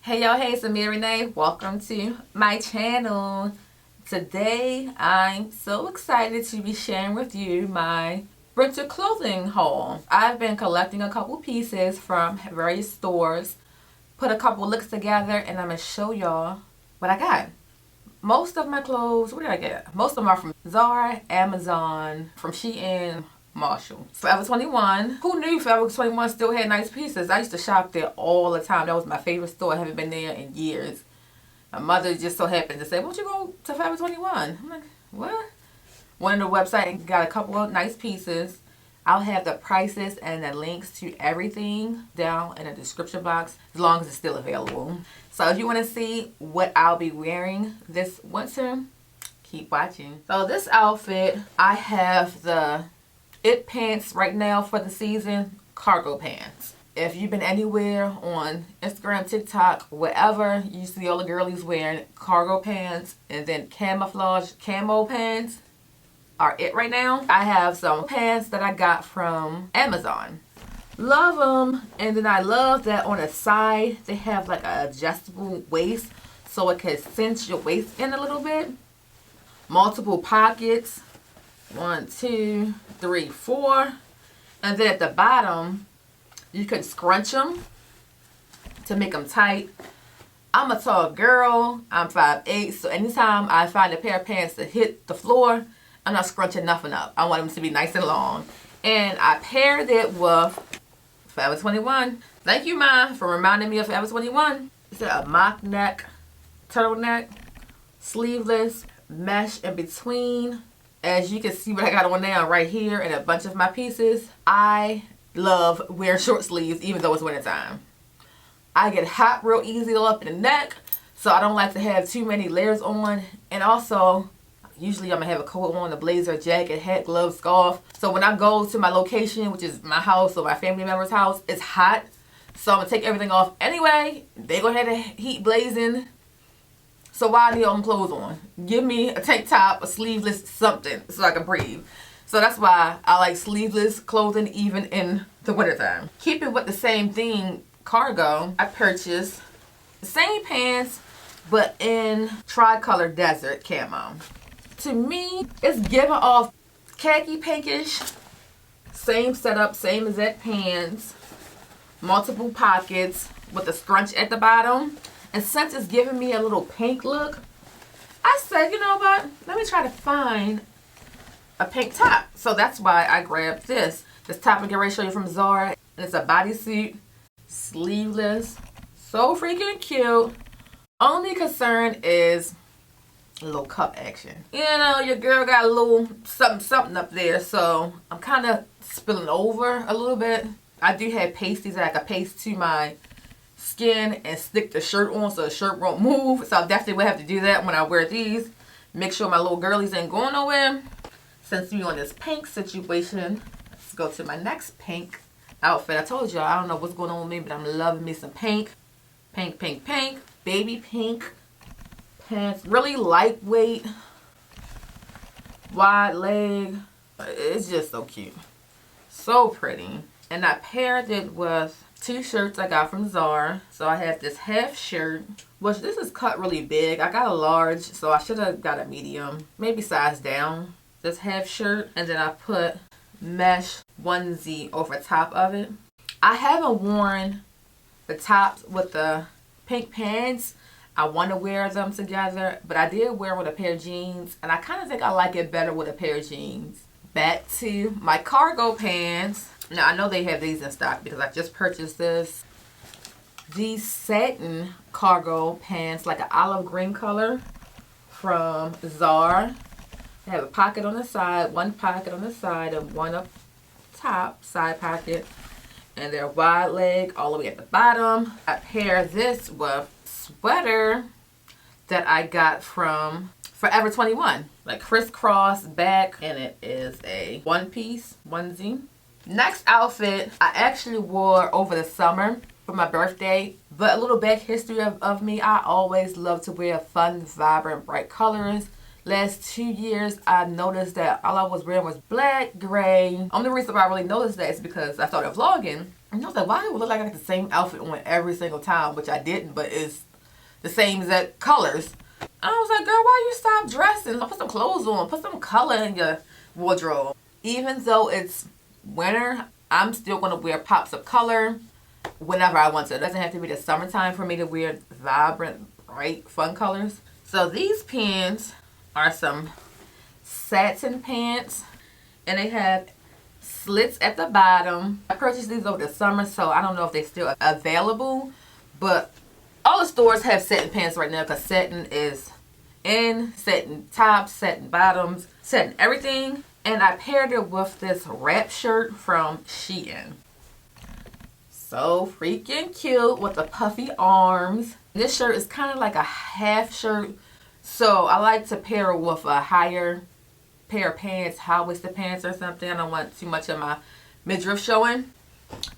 Hey y'all, hey, it's Amia Renee. Welcome to my channel. Today I'm so excited to be sharing with you my winter clothing haul. I've been collecting a couple pieces from various stores, put a couple looks together, and I'm going to show y'all what I got. Most of my clothes, where did I get? Most of them are from Zara, Amazon, from Shein, Marshall. FOREVER21. Who knew FOREVER21 still had nice pieces? I used to shop there all the time. That was my favorite store. I haven't been there in years. My mother just so happened to say, won't you go to FOREVER21? I'm like, what? Went on the website and got a couple of nice pieces. I'll have the prices and the links to everything down in the description box as long as it's still available. So if you want to see what I'll be wearing this winter, keep watching. So this outfit, I have the It pants right now for the season, cargo pants. If you've been anywhere on Instagram, TikTok, wherever, you see all the girlies wearing cargo pants and then camouflage camo pants are it right now. I have some pants that I got from Amazon. Love them. And then I love that on the side they have like an adjustable waist so it can cinch your waist in a little bit. Multiple pockets. 1, 2, 3, 4. And then at the bottom you can scrunch them to make them tight. I'm a tall girl. I'm 5'8", so anytime I find a pair of pants that hit the floor, I'm not scrunching nothing up. I want them to be nice and long. And I paired it with FOREVER21. Thank you, Ma, for reminding me of FOREVER21. It's a mock neck, turtleneck, sleeveless, mesh in between. As you can see what I got on now right here and a bunch of my pieces. I love wearing short sleeves even though it's wintertime. I get hot real easy up in the neck, so I don't like to have too many layers on. And also, usually I'm going to have a coat on, a blazer, jacket, hat, gloves, scarf. So when I go to my location, which is my house or my family member's house, it's hot. So I'm going to take everything off anyway. They go ahead and heat blazing. So why I need all them clothes on? Give me a tank top, a sleeveless something so I can breathe. So that's why I like sleeveless clothing even in the wintertime. Keeping with the same theme, cargo, I purchased the same pants but in tricolor desert camo. To me, it's giving off khaki pinkish. Same setup, same exact pants. Multiple pockets with a scrunch at the bottom. And since it's giving me a little pink look, I said, you know what? Let me try to find a pink top. So that's why I grabbed this. This top I'm getting ready to show you from Zara. And it's a bodysuit, sleeveless, so freaking cute. Only concern is a little cup action. You know, your girl got a little something up there. So I'm kind of spilling over a little bit. I do have pasties that I can paste to my skin and stick the shirt on so the shirt won't move. So I definitely will have to do that when I wear these. Make sure my little girlies ain't going nowhere. Since we're on this pink situation, let's go to my next pink outfit. I told y'all I don't know what's going on with me, but I'm loving me some pink. Pink, pink, pink. Baby pink pants. Really lightweight. Wide leg. It's just so cute. So pretty. And I paired it with 2 shirts I got from Zara. So I have this half shirt, which this is cut really big. I got a large, so I should have got a medium, maybe size down. This half shirt, and then I put mesh onesie over top of it. I haven't worn the tops with the pink pants. I want to wear them together, but I did wear with a pair of jeans, and I kind of think I like it better with a pair of jeans. Back to my cargo pants. Now, I know they have these in stock because I just purchased this. These satin cargo pants, like an olive green color from Zara. They have a pocket on the side, one pocket on the side, and one up top, side pocket. And they're wide leg all the way at the bottom. I pair this with sweater that I got from FOREVER21. Like crisscross back, and it is a one-piece onesie. Next outfit I actually wore over the summer for my birthday, but a little back history of me, I always love to wear fun, vibrant, bright colors. Last 2 years I noticed that all I was wearing was black, gray. Only reason why I really noticed that is because I started vlogging And I was like, why do it look like I got the same outfit on every single time? Which I didn't, but it's the same exact colors. I was like, girl, why you stop dressing? Put some clothes on. Put some color in your wardrobe. Even though it's winter, I'm still going to wear pops of color whenever I want to. It doesn't have to be the summertime for me to wear vibrant, bright, fun colors. So these pants are some satin pants. And they have slits at the bottom. I purchased these over the summer, so I don't know if they're still available. But all the stores have satin pants right now because satin is in, satin tops, satin bottoms, satin everything. And I paired it with this wrap shirt from Shein. So freaking cute with the puffy arms. This shirt is kind of like a half shirt. So I like to pair it with a higher pair of pants, high-waisted pants or something. I don't want too much of my midriff showing.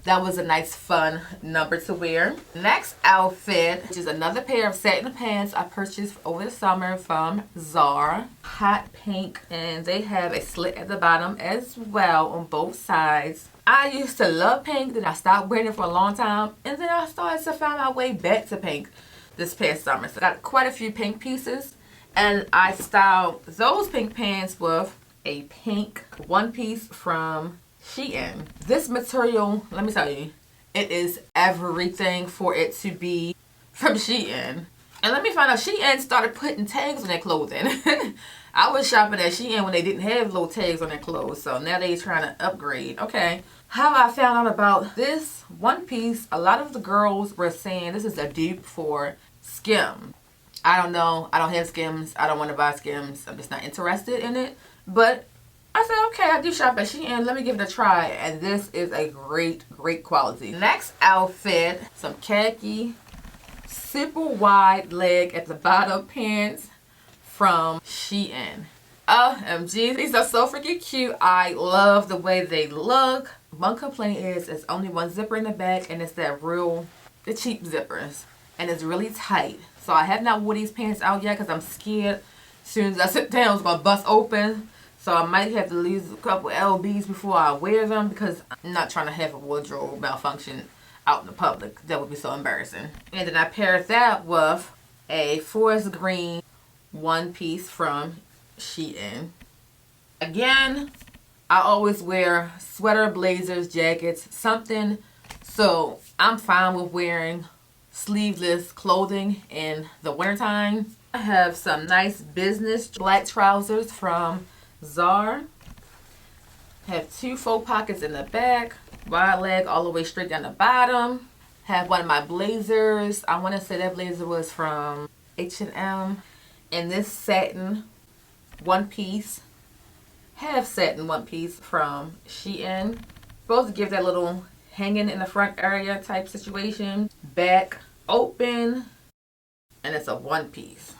That was a nice fun number to wear. Next outfit, which is another pair of satin pants I purchased over the summer from Zara. Hot pink, and they have a slit at the bottom as well on both sides. I used to love pink, then I stopped wearing it for a long time, and then I started to find my way back to pink this past summer. So I got quite a few pink pieces, and I styled those pink pants with a pink one piece from Shein. This material, let me tell you, it is everything for it to be from Shein. And let me find out, Shein started putting tags on their clothing. I was shopping at Shein when they didn't have little tags on their clothes, so now they're trying to upgrade. Okay, how I found out about this one piece, a lot of the girls were saying this is a dupe for Skim. I don't know, I don't have Skims, I don't want to buy Skims, I'm just not interested in it. But I said, okay, I do shop at Shein, let me give it a try. And this is a great, great quality. Next outfit, some khaki, super wide leg at the bottom pants from Shein. OMG, these are so freaking cute. I love the way they look. One complaint is it's only one zipper in the back, and it's that the cheap zippers. And it's really tight. So I have not wore these pants out yet because I'm scared as soon as I sit down it's going to bust open. So I might have to lose a couple LBs before I wear them because I'm not trying to have a wardrobe malfunction out in the public. That would be so embarrassing. And then I paired that with a forest green one piece from Shein. Again, I always wear sweater, blazers, jackets, something. So I'm fine with wearing sleeveless clothing in the wintertime. I have some nice business black trousers from Zara. Have two faux pockets in the back, wide leg all the way straight down the bottom. Have one of my blazers. I want to say that blazer was from H&M. And this satin one piece, half satin one piece from Shein. Supposed to give that little hanging in the front area type situation. Back open, and it's a one piece.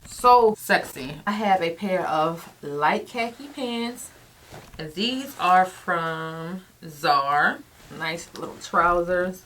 So sexy. I have a pair of light khaki pants, and these are from Zara. Nice little trousers,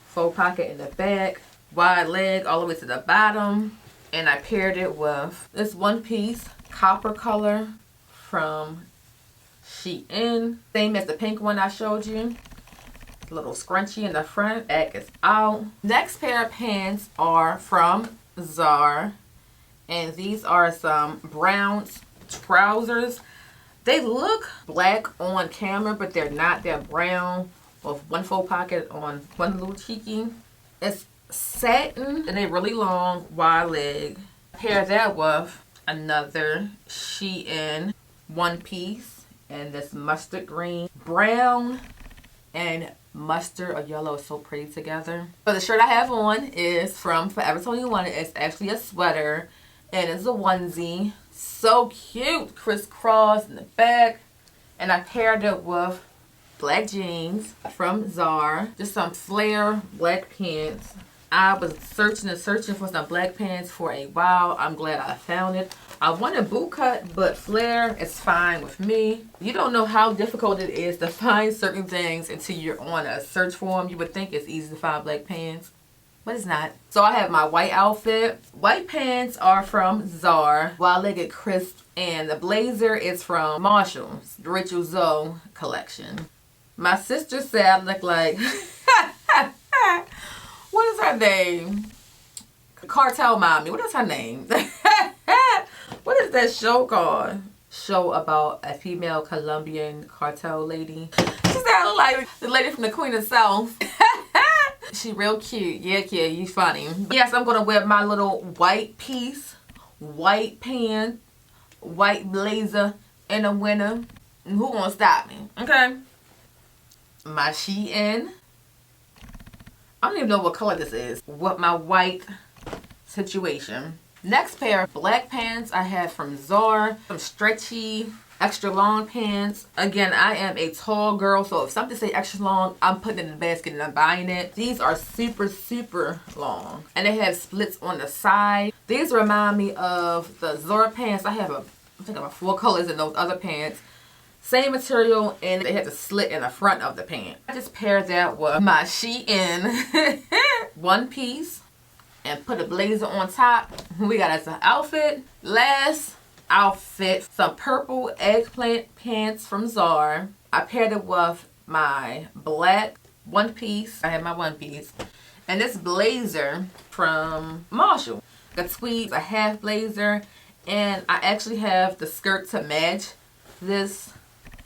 faux pocket in the back, wide leg all the way to the bottom. And I paired it with this one piece copper color from Shein, same as the pink one I showed you. Little scrunchy in the front, back is out. Next pair of pants are from Zara, and these are some brown trousers. They look black on camera, but they're not. They're brown with one faux pocket on one little cheeky. It's satin and they're really long, wide leg. Pair that with another Shein one piece, and this mustard green, brown and mustard or yellow is so pretty together. So the shirt I have on is from FOREVER21. It's actually a sweater and it's a onesie. So cute, crisscross in the back. And I paired it with black jeans from Zara, just some flare black pants. I was searching and searching for some black pants for a while. I'm glad I found it. I wanted boot cut, but flare is fine with me. You don't know how difficult it is to find certain things until you're on a search for them. You would think it's easy to find black pants, but it's not. So I have my white outfit. White pants are from Zara, wide-legged crisp, and the blazer is from Marshall's, the Rachel Zoe collection. My sister said I look like, what is her name? Cartel Mommy. What is her name? What is that show called? Show about a female Colombian cartel lady. She said I look like the lady from the Queen of South. She real cute. Yeah, kid, you funny. Yes, I'm gonna wear my little white piece, white pants, white blazer in the winter. Who gonna stop me? Okay. My Shein. I don't even know what color this is. What my white situation. Next pair of black pants I have from Zara. Some stretchy, extra long pants. Again, I am a tall girl, so if something say extra long, I'm putting it in the basket and I'm buying it. These are super, super long. And they have splits on the side. These remind me of the Zara pants. I think I have 4 colors in those other pants. Same material, and they had the slit in the front of the pant. I just paired that with my Shein one piece and put a blazer on top. We got as an outfit. Last outfit, some purple eggplant pants from Zara. I paired it with my black one piece. I had my one piece. And this blazer from Marshall. The tweed, a half blazer. And I actually have the skirt to match this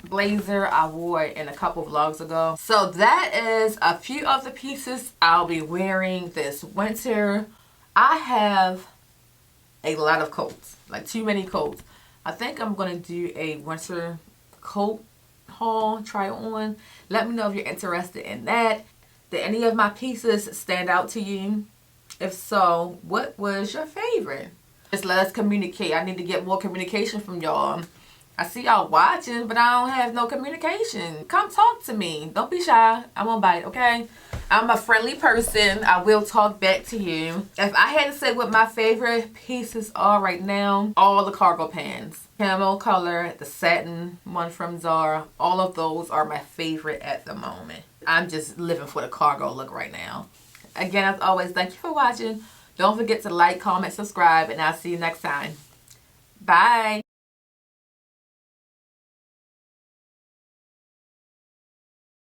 blazer. I wore it in a couple vlogs ago. So that is a few of the pieces I'll be wearing this winter. I have a lot of coats, like too many coats. I think I'm gonna do a winter coat haul, try it on. Let me know if you're interested in that. Did any of my pieces stand out to you? If so, what was your favorite? Just let us communicate. I need to get more communication from y'all. I see y'all watching, but I don't have no communication. Come talk to me. Don't be shy. I won't bite, okay? I'm a friendly person. I will talk back to you. If I had to say what my favorite pieces are right now, all the cargo pants. Camo color, the satin one from Zara. All of those are my favorite at the moment. I'm just living for the cargo look right now. Again, as always, thank you for watching. Don't forget to like, comment, subscribe, and I'll see you next time. Bye.